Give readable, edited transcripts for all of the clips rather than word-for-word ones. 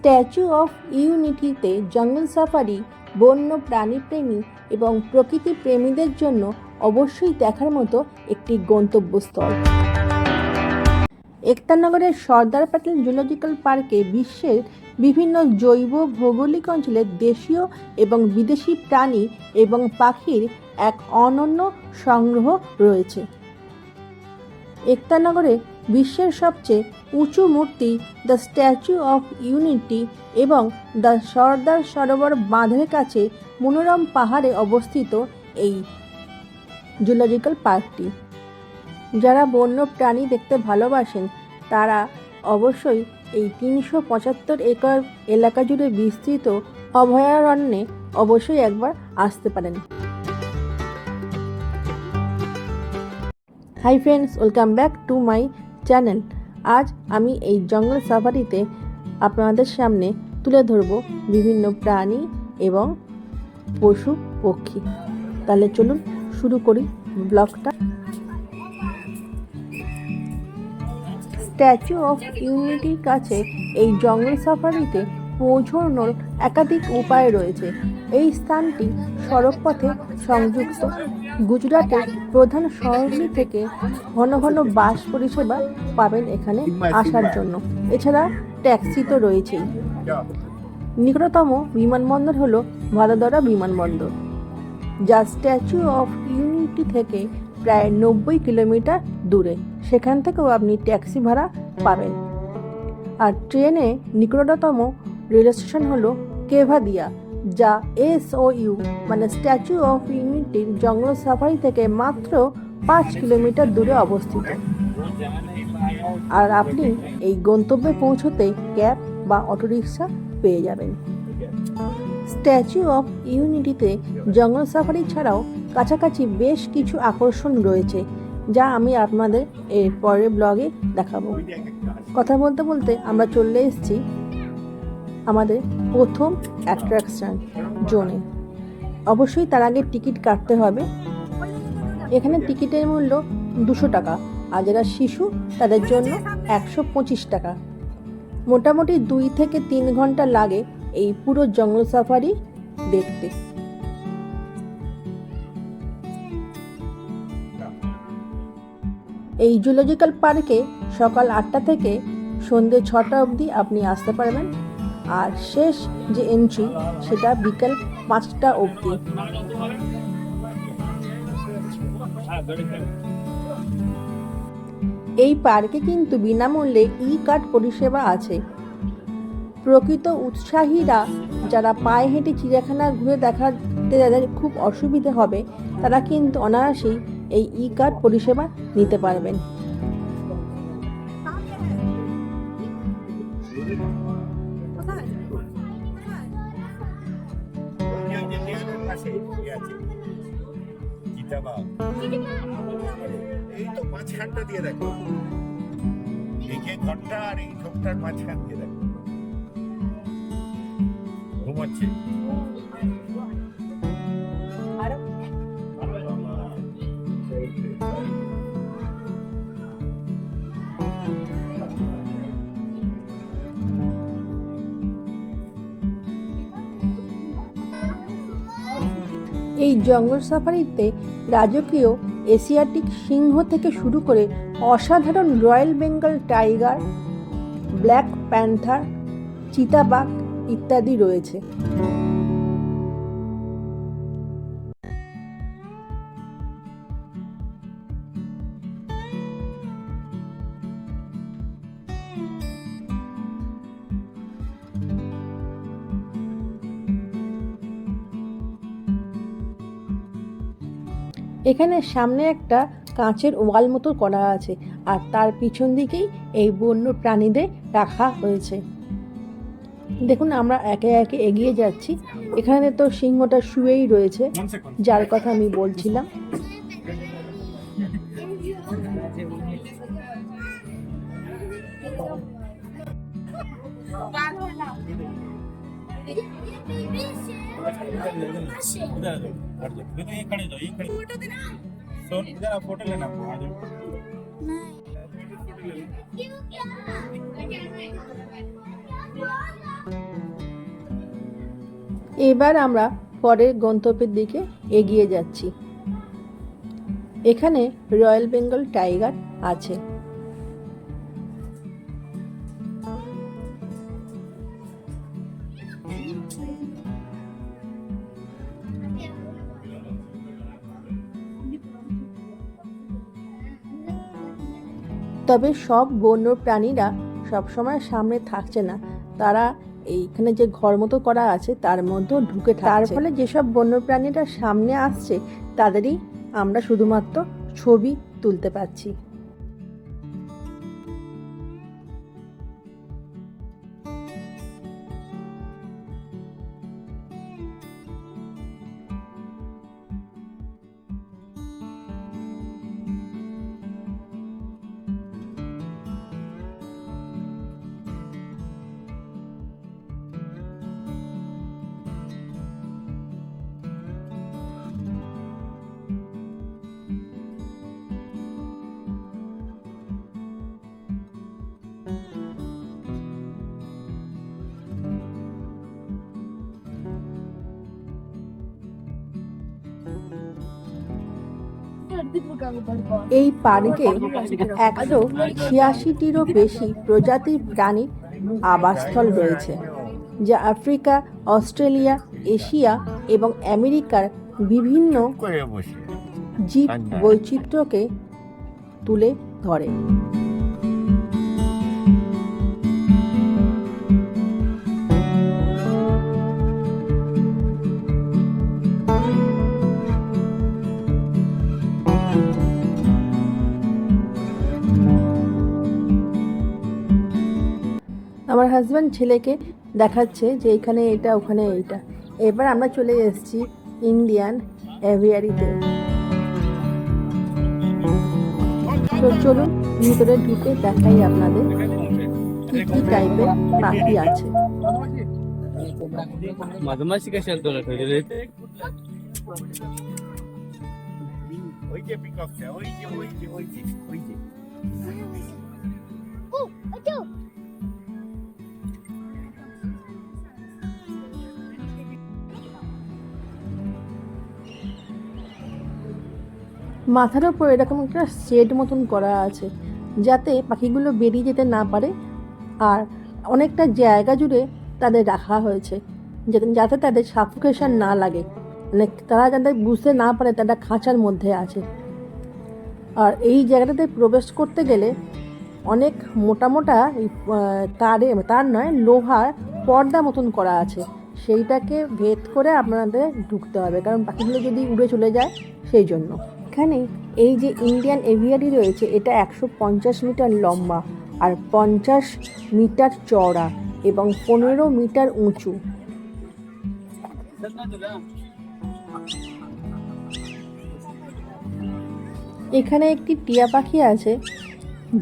Statue of ইউনিটিতে জঙ্গল safari বন্য প্রাণীপ্রেমী এবং প্রকৃতি প্রেমীদের জন্য অবশ্যই দেখার মতো একটি গন্তব্যস্থল। একতানগরের সর্দার প্যাটেল জুলজিক্যাল পার্কে বিশ্বের বিভিন্ন জৈব ভৌগোলিক অঞ্চলের দেশীয় এবং বিদেশি প্রাণী এবং পাখির এক অনন্য সংগ্রহ রয়েছে। একতানগরে বিশ্বের সবচেয়ে উঁচু মূর্তি দ্য স্ট্যাচু অফ ইউনিটি এবং দ্য সর্দার সরোবর বাঁধের কাছে মনোরম পাহাড়ে অবস্থিত এই জুলজিক্যাল পার্কটি। যারা বন্য প্রাণী দেখতে ভালোবাসেন তারা অবশ্যই এই ৩৭৫ একর এলাকা জুড়ে বিস্তৃত অভয়ারণ্যে অবশ্যই একবার আসতে পারেন। Hi friends, welcome back to my channel. আজ আমি এই জঙ্গল সাফারিতে আপনাদের সামনে তুলে ধরব বিভিন্ন প্রাণী এবং পশু পক্ষী। তাহলে চলুন শুরু করি ব্লগটা। স্ট্যাচু অফ ইউনিটির কাছে এই জঙ্গল সাফারিতে পৌঁছানোর একাধিক উপায় রয়েছে। এই স্থানটি সড়কপথে সংযুক্ত। গুজরাটের প্রধান শহরগুলি থেকে ঘন ঘন বাস পরিষেবা পাবেন এখানে আসার জন্য। এছাড়া ট্যাক্সি তো রয়েছেই। নিকটতম বিমানবন্দর হলো ভাদোদরা বিমানবন্দর, যা স্ট্যাচু অফ ইউনিটি থেকে প্রায় ৯০ কিলোমিটার দূরে। সেখান থেকেও আপনি ট্যাক্সি ভাড়া পাবেন। আর ট্রেনে নিকটতম রেল স্টেশন হলো কেভাদিয়া, যা SOU মানে স্ট্যাচু অফ ইউনিটির জঙ্গল সাফারি থেকে মাত্র ৫ কিলোমিটার দূরে অবস্থিত। আর আপনি এই গন্তব্যে পৌঁছতে ক্যাব বা অটোরিকশা পেয়ে যাবেন। স্ট্যাচু অফ ইউনিটিতে জঙ্গল সাফারি ছাড়াও কাছাকাছি বেশ কিছু আকর্ষণ রয়েছে, যা আমি আপনাদের এর পরের ব্লগে দেখাবো। কথা বলতে বলতে আমরা চলে এসেছি আমাদের প্রথম অ্যাট্রাকশন জোনে। অবশ্যই তার আগে টিকিট কাটতে হবে। এখানে টিকিটের মূল্য ২০০ টাকা, আর যারা শিশু তাদের জন্য ১২৫ টাকা। মোটামুটি ২ থেকে ৩ ঘন্টা লাগে এই পুরো জঙ্গল সাফারি দেখতে। এই জুলজিক্যাল পার্কে সকাল ৮টা থেকে সন্ধ্যে ৬টা অবধি আপনি আসতে পারবেন, আর শেষ যে এন্ট্রি সেটা বিকেল ৫টা অবধি। এই পার্কে কিন্তু বিনামূল্যে ই-কার্ট পরিষেবা আছে। প্রকৃত উৎসাহীরা যারা পায়ে হেঁটে চিড়িয়াখানা ঘুরে দেখাতে যাদের খুব অসুবিধে হবে, তারা কিন্তু অনায়াসেই এই ই-কার্ট পরিষেবা নিতে পারবেন। এই তো মাঝখানটা দিয়ে দেখো, এই যে ঘরটা আর এই ঝোপটার মাঝখান দিয়ে দেখো ঘুমাচ্ছে। এই জঙ্গল সাফারিতে রাজকীয় এশিয়াটিক সিংহ থেকে শুরু করে অসাধারণ royal Bengal tiger, black panther, চিতাবাঘ ইত্যাদি রয়েছে। এখানে সামনে একটা কাঁচের ওয়াল মতো করা আছে, আর তার পিছন দিকেই এই বন্য প্রাণীদের রাখা হয়েছে। দেখুন, আমরা একে একে এগিয়ে যাচ্ছি। এখানে তো সিংহটা শুয়েই রয়েছে, যার কথা আমি বলছিলাম। फोटो लेना এবার আমরা পরের গন্তব্যের দিকে এগিয়ে যাচ্ছি। এখানে রয়্যাল বেঙ্গল টাইগার আছে। তবে সব বন্য প্রাণীরা সবসময় সামনে থাকছে না, তারা এইখানে যে ঘর মতো করা আছে তার মধ্যেও ঢুকে থাকছে। তার ফলে যেসব বন্য প্রাণীরা সামনে আসছে তাদেরই আমরা শুধুমাত্র ছবি তুলতে পারছি। এই পার্কে 186টিরও বেশি প্রজাতির প্রাণীর আবাসস্থল রয়েছে, যা আফ্রিকা, অস্ট্রেলিয়া, এশিয়া এবং আমেরিকার বিভিন্ন জীব বৈচিত্র্যকে তুলে ধরে। আমার হাজব্যান্ড ছেলেকে দেখাচ্ছে যে এখানে এটা, ওখানে এইটা। এবার আমরা চলে এসেছি ইন্ডিয়ান এভিয়ারিতে। তো চলুন ভিতরে ঢুকে দেখাই আপনাদের কি কি টাইপের পাখি আছে। मधुमक्खी का शब्द बोला था ওই যে পিককটা, ওই যে মাথার ওপর এরকম একটা শেড মতন করা আছে যাতে পাখিগুলো বেরিয়ে যেতে না পারে, আর অনেকটা জায়গা জুড়ে তাদের রাখা হয়েছে যাতে তাদের সাফোকেশন না লাগে, মানে তারা যাতে বুঝতে না পারে তারা খাঁচার মধ্যে আছে। আর এই জায়গাটাতে প্রবেশ করতে গেলে অনেক মোটা মোটা তার নয় লোহার পর্দা মতন করা আছে, সেইটাকে ভেদ করে আপনাদের ঢুকতে হবে, কারণ পাখিগুলো যদি উড়ে চলে যায় সেই জন্য। এখানে এই যে ইন্ডিয়ান এভিয়ারি রয়েছে এটা 150 মিটার লম্বা আর 50 মিটার চওড়া এবং 15 মিটার উঁচু। এখানে একটি টিয়া পাখি আছে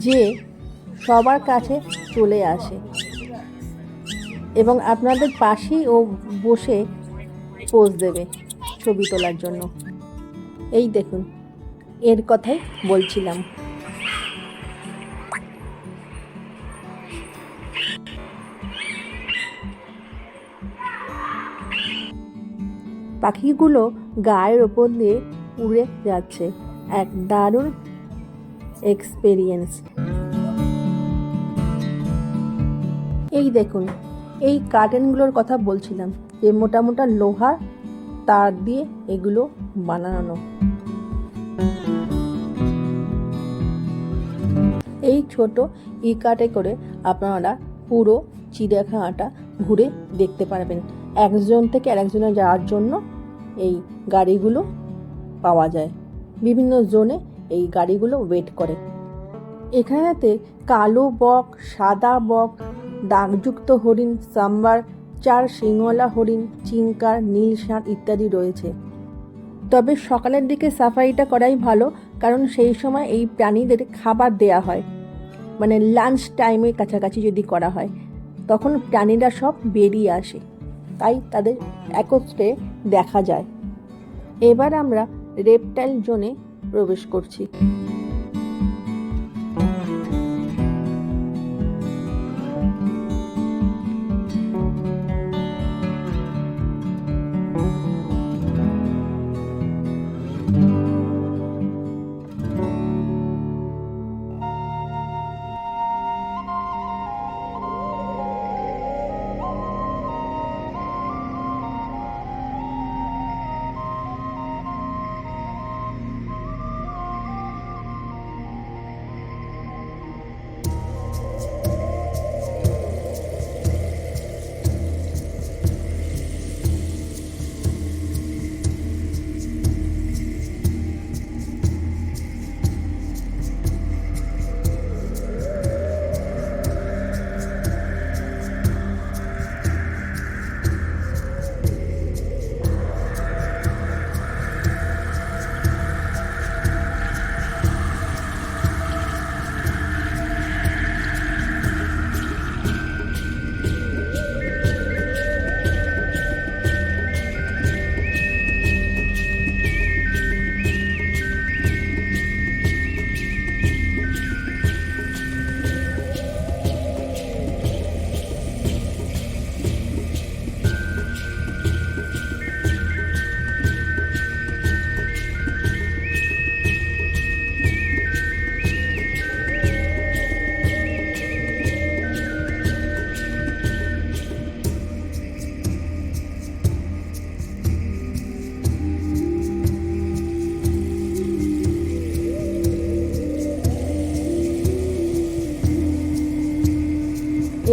যে সবার কাছে চলে আসে এবং আপনাদের পাশেই ও বসে পোজ দেবে ছবি তোলার জন্য। এই দেখুন, এর কথাই বলছিলাম। পাখিগুলো গায়ের ওপর দিয়ে উড়ে যাচ্ছে, এক দারুণ এক্সপেরিয়েন্স। এই দেখুন, এই কার্টেনগুলোর কথা বলছিলাম যে মোটা মোটা লোহার তার দিয়ে এগুলো বানানো। এই ছোট ই কার্টে করে আপনারা পুরো চিড়িয়াখানাটা ঘুরে দেখতে পারবেন। একজন থেকে আরেকজনে যাওয়ার জন্য এই গাড়িগুলো পাওয়া যায়, বিভিন্ন জোনে এই গাড়িগুলো ওয়েট করে। এখানেতে কালো বক, সাদা বক, দাগযুক্ত হরিণ, সাম্বার, 4 শিংওয়ালা হরিণ, চিংকার, নীল ষাঁড় ইত্যাদি রয়েছে। তবে সকালের দিকে সাফারিটা করাই ভালো, কারণ সেই সময় এই প্রাণীদের খাবার দেয়া হয়, মানে লাঞ্চ টাইমের কাছাকাছি যদি করা হয় তখন প্রাণীরা সব বেরিয়ে আসে, তাই তাদের একত্রে দেখা যায়। এবার আমরা রেপটাইল জোনে প্রবেশ করছি।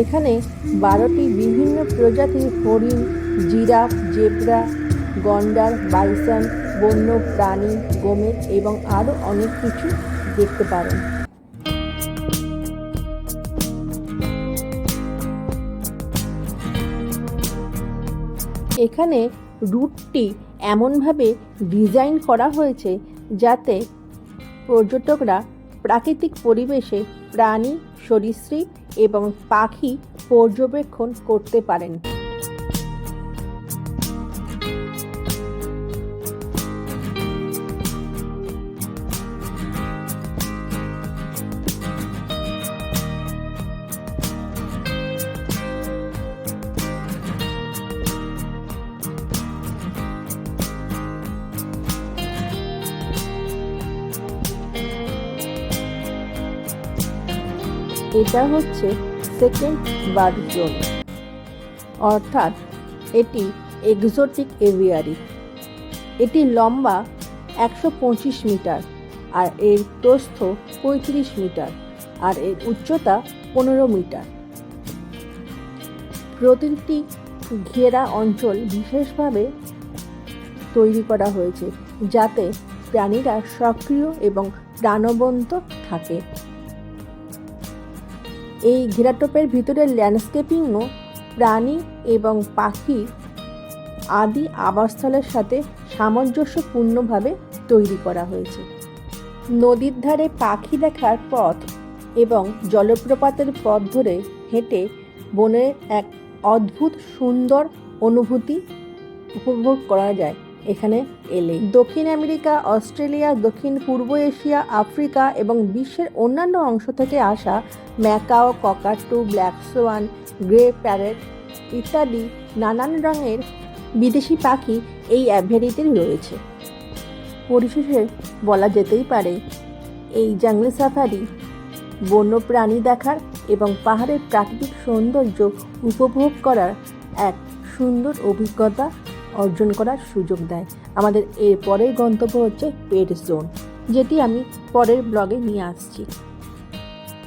এখানে 12টি বিভিন্ন প্রজাতির হরিণ, জিরাফ, জেব্রা, গন্ডার, বাইসন, বন্য প্রাণী, গোমেদ এবং আরও অনেক কিছু দেখতে পারেন। এখানে রুটটি এমনভাবে ডিজাইন করা হয়েছে যাতে পর্যটকরা প্রাকৃতিক পরিবেশে প্রাণী, সরীসৃপ এবং পাখি পর্যবেক্ষণ করতে পারেন। এটা হচ্ছে সেকেন্ড বার্ড জোন, অর্থাৎ এটি এক্সোটিক এভিয়ারি। এটি লম্বা 125 মিটার আর এর প্রস্থ 35 মিটার আর এর উচ্চতা 15 মিটার। প্রতিটি ঘেরা অঞ্চল বিশেষভাবে তৈরি করা হয়েছে যাতে প্রাণীরা সক্রিয় এবং প্রাণবন্ত থাকে। এই ঘেরাটোপের ভিতরে ল্যান্ডস্কেপিংও প্রাণী এবং পাখি আদি আবাসস্থলের সাথে সামঞ্জস্যপূর্ণভাবে তৈরি করা হয়েছে। নদীর ধারে পাখি দেখার পথ এবং জলপ্রপাতের পথ ধরে হেঁটে বনের এক অদ্ভুত সুন্দর অনুভূতি উপভোগ করা যায় এখানে এলে। দক্ষিণ আমেরিকা, অস্ট্রেলিয়া, দক্ষিণ পূর্ব এশিয়া, আফ্রিকা এবং বিশ্বের অন্যান্য অংশ থেকে আসা macaw, cockatoo, black swan, grey parrot ইত্যাদি নানান রঙের বিদেশি পাখি এই অ্যাভিয়ারিতে রয়েছে। পরিশেষে বলা যেতেই পারে এই জঙ্গল সাফারি বন্য প্রাণী দেখার এবং পাহাড়ের প্রাকৃতিক সৌন্দর্য উপভোগ করার এক সুন্দর অভিজ্ঞতা অর্জন করার সুযোগ দেয়। আমাদের এর পরের গন্তব্য হচ্ছে পেট জোন, যেটি আমি পরের ব্লগে নিয়ে আসছি।